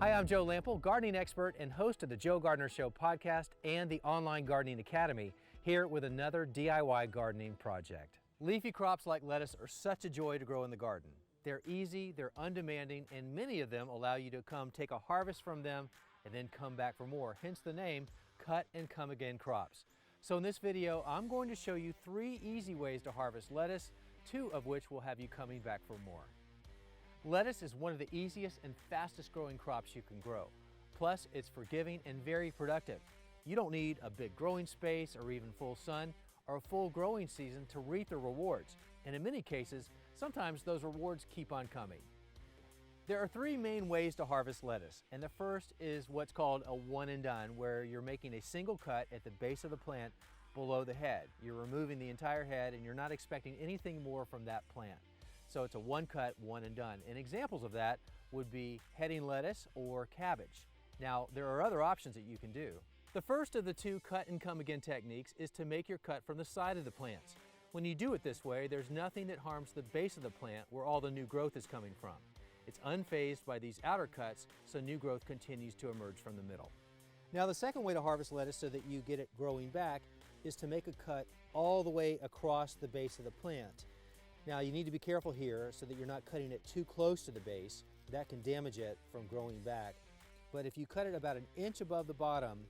Hi, I'm Joe Lample, gardening expert and host of the Joe Gardener Show podcast and the Online Gardening Academy, here with another DIY gardening project. Leafy crops like lettuce are such a joy to grow in the garden. They're easy, they're undemanding, and many of them allow you to come take a harvest from them and then come back for more, hence the name Cut and Come Again crops. So in this video, I'm going to show you 3 easy ways to harvest lettuce, 2 of which will have you coming back for more. Lettuce is one of the easiest and fastest growing crops you can grow. Plus, it's forgiving and very productive. You don't need a big growing space or even full sun or a full growing season to reap the rewards. And in many cases, sometimes those rewards keep on coming. There are 3 main ways to harvest lettuce, and the first is what's called a one and done, where you're making a single cut at the base of the plant below the head. You're removing the entire head and you're not expecting anything more from that plant. So it's a one cut, one and done. And examples of that would be heading lettuce or cabbage. Now, there are other options that you can do. The first of the 2 cut and come again techniques is to make your cut from the side of the plants. When you do it this way, there's nothing that harms the base of the plant where all the new growth is coming from. It's unfazed by these outer cuts, so new growth continues to emerge from the middle. Now, the second way to harvest lettuce so that you get it growing back is to make a cut all the way across the base of the plant. Now, you need to be careful here so that you're not cutting it too close to the base. That can damage it from growing back. But if you cut it about 1 inch above the bottom,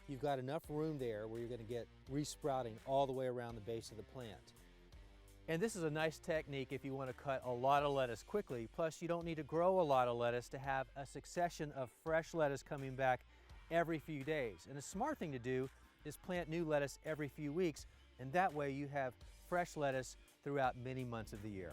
you've got enough room there where you're going to get resprouting all the way around the base of the plant. And this is a nice technique if you want to cut a lot of lettuce quickly. Plus, you don't need to grow a lot of lettuce to have a succession of fresh lettuce coming back every few days. And a smart thing to do is plant new lettuce every few weeks, and that way you have fresh lettuce throughout many months of the year.